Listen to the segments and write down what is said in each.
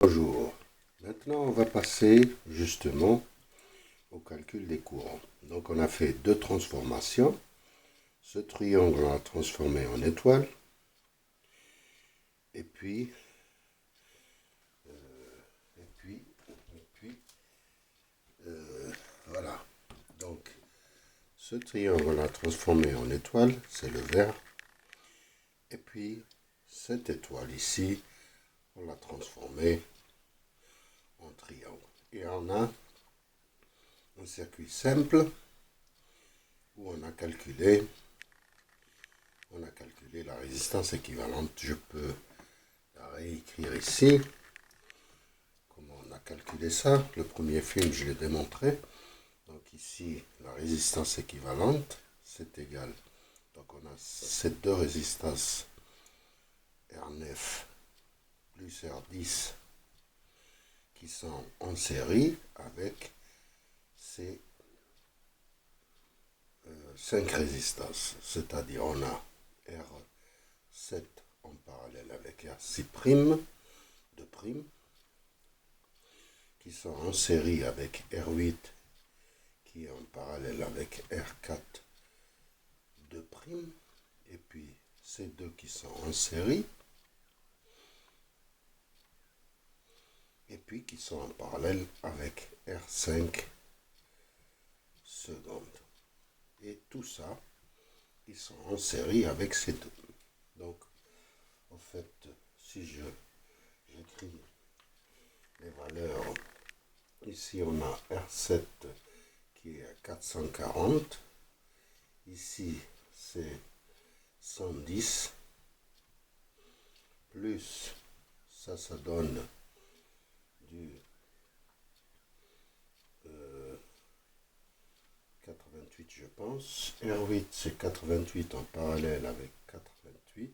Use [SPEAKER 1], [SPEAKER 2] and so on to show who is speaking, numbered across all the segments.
[SPEAKER 1] Bonjour. Maintenant, on va passer justement au calcul des courants. Donc, on a fait deux transformations. Ce triangle, on l'a transformé en étoile. Et puis, voilà. Donc, ce triangle, on l'a transformé en étoile, c'est le vert. Et puis, cette étoile ici, on l'a transformée en triangle. Et on a un circuit simple où on a calculé la résistance équivalente. Je peux la réécrire ici. Comment on a calculé ça? Le premier film, je l'ai démontré. Donc ici, la résistance équivalente, c'est égal. Donc on a ces deux résistances R9 plus R10 qui sont en série avec ces 5 résistances. C'est-à-dire on a R7 en parallèle avec R6', de prime, qui sont en série avec R8 qui est en parallèle avec R4 de prime, et puis ces deux qui sont en série, et puis qui sont en parallèle avec R5 secondes. Et tout ça, ils sont en série avec ces deux. Donc, en fait, si j'écris les valeurs, ici on a R7 qui est à 440, ici c'est 110, plus ça donne du 88 je pense. R8 c'est 88 en parallèle avec 88.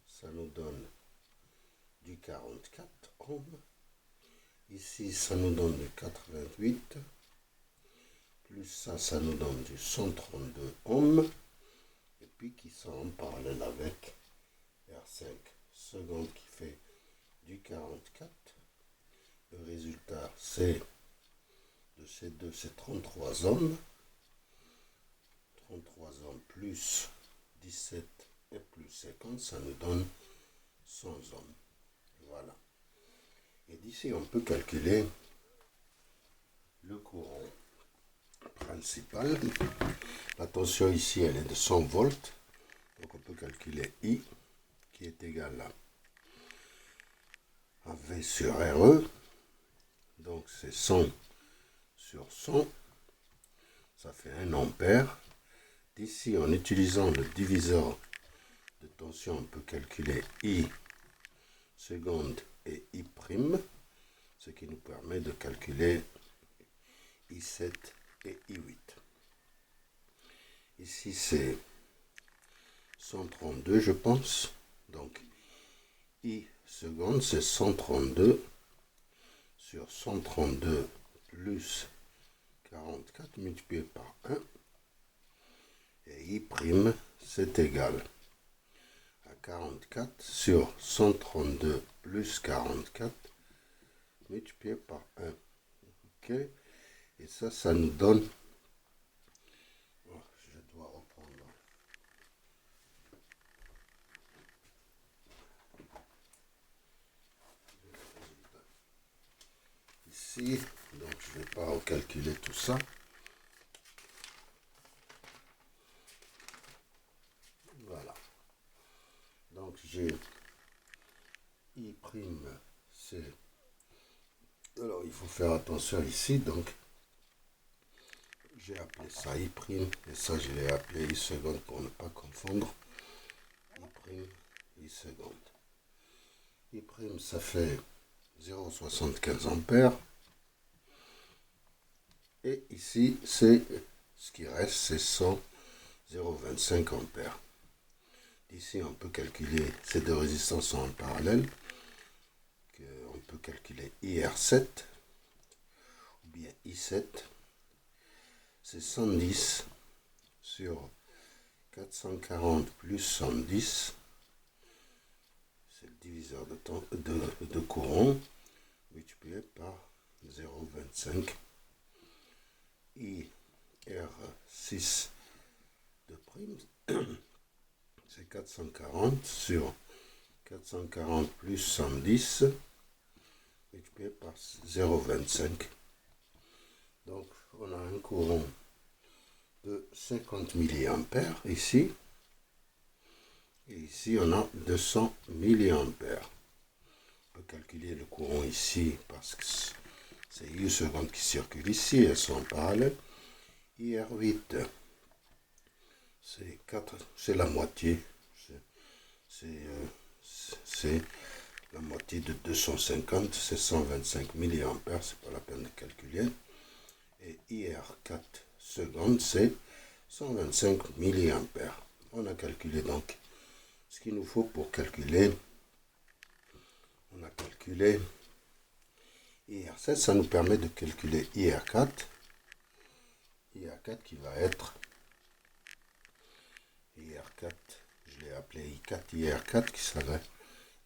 [SPEAKER 1] Ça nous donne du 44 ohms. Ici ça nous donne du 88. Plus ça nous donne du 132 ohms. Et puis qui sont en parallèle avec R5 secondes qui fait du 44. Le résultat c'est de ces deux, c'est 33 ohms. 33 ohms plus 17 et plus 50, ça nous donne 100 ohms. Voilà. Et d'ici, on peut calculer le courant principal. La tension ici, elle est de 100 volts. Donc, on peut calculer I, qui est égal à V sur RE. Donc, c'est 100 sur 100. Ça fait 1 ampère. D'ici, en utilisant le diviseur de tension, on peut calculer I seconde et I', ce qui nous permet de calculer I7 et I8. Ici, c'est 132, je pense. Donc, I seconde, c'est 132 sur 132 plus 44 multiplié par 1. Et I', c'est égal à 44 sur 132 plus 44 multiplié par 1. Ok? Et ça nous donne... Oh, je dois reprendre. Ici, donc je ne vais pas recalculer tout ça. Voilà. Donc j'ai I', c'est... Alors il faut faire attention ici, donc j'ai appelé ça I', et ça je l'ai appelé I seconde pour ne pas confondre. I seconde. I', ça fait 0,75 ampères. Et ici, c'est ce qui reste, c'est 0,25 ampères. Ici, on peut calculer, ces deux résistances sont en parallèle. On peut calculer IR7 ou bien I7. C'est 110 sur 440 plus 110. c'est le diviseur de courant, multiplié par 0,25 IR6 de prime, c'est 440 sur 440 plus 110 multiplié par 0,25. Donc on a un courant de 50 milliampères ici. Et ici on a 200 milliampères. On peut calculer le courant ici parce que c'est U secondes qui circulent ici, elles sont en parallèle. IR8, c'est la moitié. C'est la moitié de 250, c'est 125 milliampères, c'est pas la peine de calculer. Et IR4 secondes, c'est 125 milliampères. On a calculé donc ce qu'il nous faut pour calculer. On a calculé IR7, ça nous permet de calculer IR4. IR4 qui va être IR4, je l'ai appelé I4, IR4 qui serait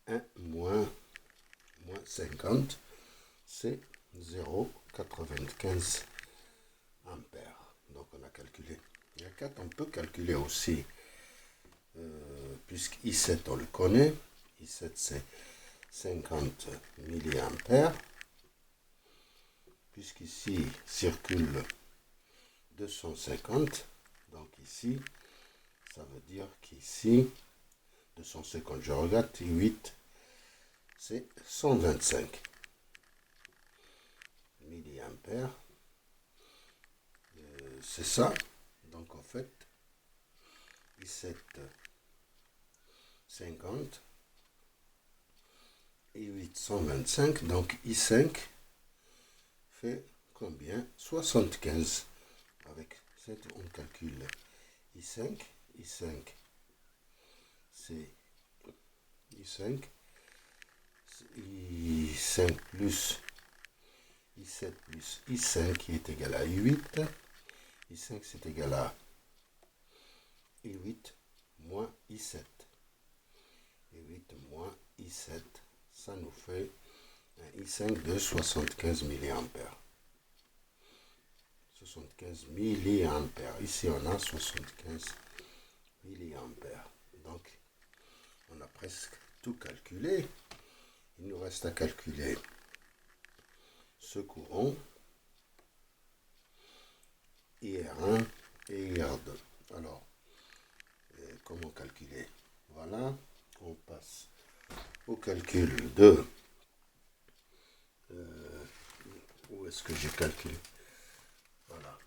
[SPEAKER 1] 1 moins 50, c'est 0,95 ampères. Donc on a calculé IR4, on peut calculer aussi, puisque I7 on le connaît, I7 c'est 50 milliampères, puisqu'ici circule 250, donc ici, ça veut dire qu'ici, 250, je regarde, 8, c'est 125 milliampères, c'est ça, donc en fait, I7, 50, I8, 125, donc I5 fait combien? 75. Avec 7, on calcule I5. I5, c'est I5. I5 plus I7 plus I5 qui est égal à I8. I5 c'est égal à I8 moins I7. I8 moins I7, ça nous fait un I5 de 75 milliampères. 75 milliampères. Ici, on a 75 milliampères. Donc, on a presque tout calculé. Il nous reste à calculer ce courant, IR1 et IR2. Alors, comment calculer? Voilà, on passe au calcul de... où est-ce que j'ai calculé? Voilà.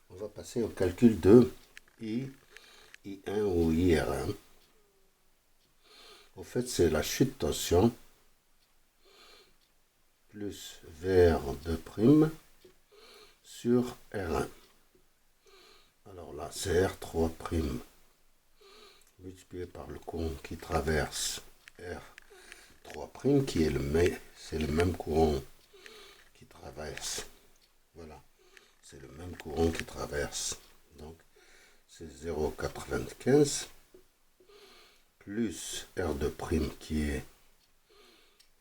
[SPEAKER 1] On va passer au calcul de I1 ou IR1. En fait, c'est la chute de tension plus VR2' sur R1. Alors là, c'est R3' multiplié par le courant qui traverse R3', qui est c'est le même courant qui traverse. Voilà, c'est le même courant qui traverse. Donc, c'est 0,95 plus R2' qui est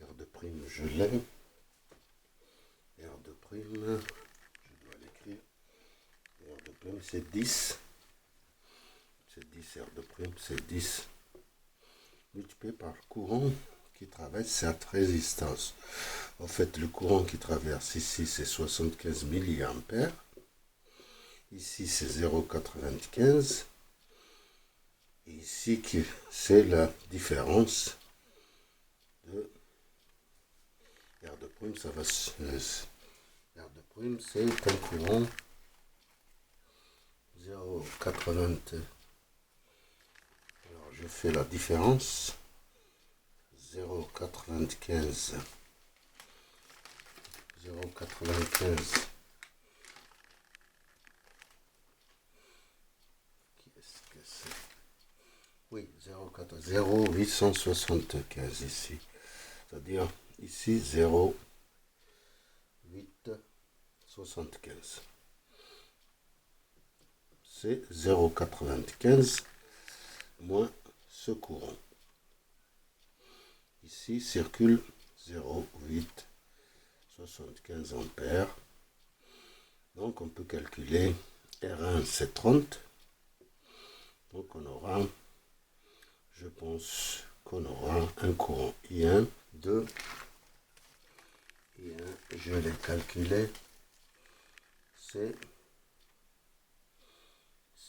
[SPEAKER 1] R2', je l'ai. R2', je dois l'écrire. R2', c'est 10. C'est 10, R2', c'est 10. Multiplié par le courant qui traverse cette résistance. En fait, le courant qui traverse ici, c'est 75 milliampères. Ici, c'est 0,95. Et ici, c'est la différence de R2', ça va R2', c'est un courant 0,80. Alors, je fais la différence. 0,95. 0,95. Qu'est-ce que c'est? Oui, 0,875 ici. C'est-à-dire ici 0,875. C'est 0,95 moins ce courant. ici circule 0,875 ampères. Donc on peut calculer R1 c'est 30. Donc on aura, je pense qu'on aura un courant I1 de I1, je l'ai calculé, c'est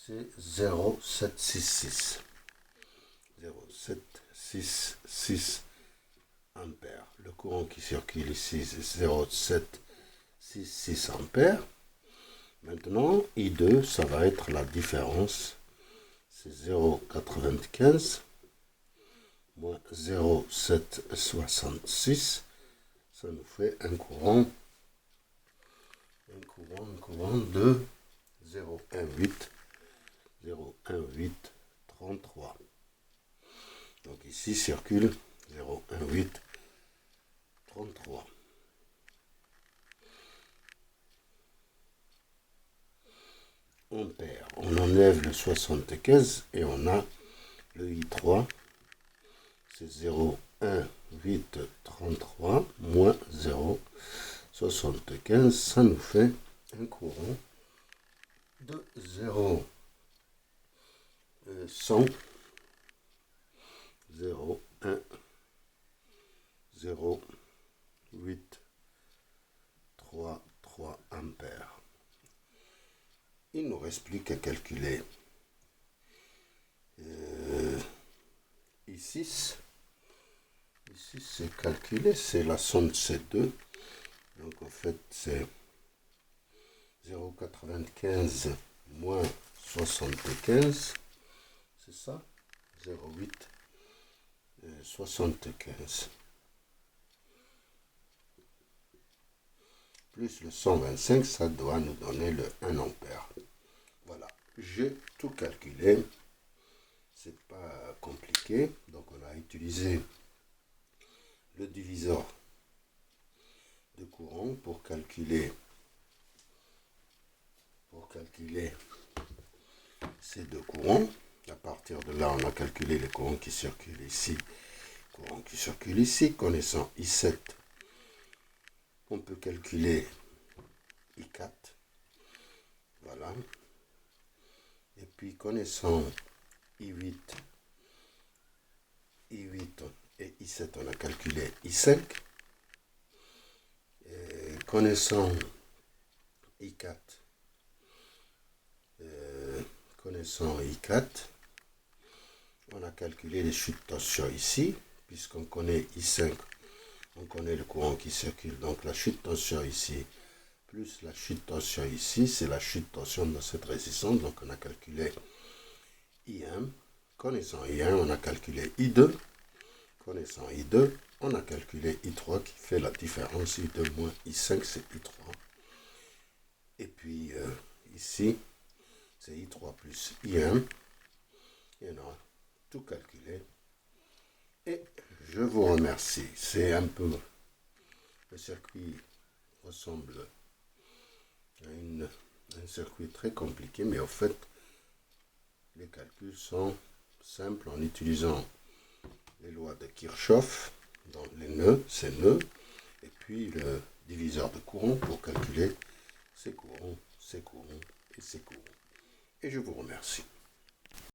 [SPEAKER 1] 0,766. 0,766 ampères. Le courant qui circule ici, c'est 0,766 ampères. Maintenant, I2, ça va être la différence. C'est 0,95 moins 0,766. Ça nous fait un courant de 0,1833. Donc ici circule 0,1833. Ampères. On enlève le 75 et on a le I3. C'est 0,1833 moins 0,75. Ça nous fait un courant de 0,100. 0,833 ampères. Il ne nous reste plus qu'à calculer I6. Ici c'est calculé, c'est la somme de ces deux. Donc en fait c'est 0,95 moins 75. C'est ça, 0,875. Plus le 125, ça doit nous donner le 1 ampère. Voilà, j'ai tout calculé. C'est pas compliqué. Donc on a utilisé le diviseur de courant pour calculer ces deux courants. À partir de là, on a calculé les courants qui circulent ici, courants qui circulent ici. Connaissant I7, on peut calculer I4. Voilà. Et puis connaissant I8 et I7, on a calculé I5. Et connaissant I4, on a calculé les chutes de tension ici, puisqu'on connaît I5, on connaît le courant qui circule. Donc la chute de tension ici, plus la chute de tension ici, c'est la chute de tension de cette résistance. Donc on a calculé I1. Connaissant I1, on a calculé I2. Connaissant I2, on a calculé I3 qui fait la différence. I2 moins I5, c'est I3. Et puis ici, c'est I3 plus I1. Et on a tout calculé. Et je vous remercie. C'est un peu... Le circuit ressemble à un circuit très compliqué, mais au fait, les calculs sont simples en utilisant les lois de Kirchhoff, dans les nœuds, ces nœuds, et puis le diviseur de courant pour calculer ces courants et ces courants. Et je vous remercie.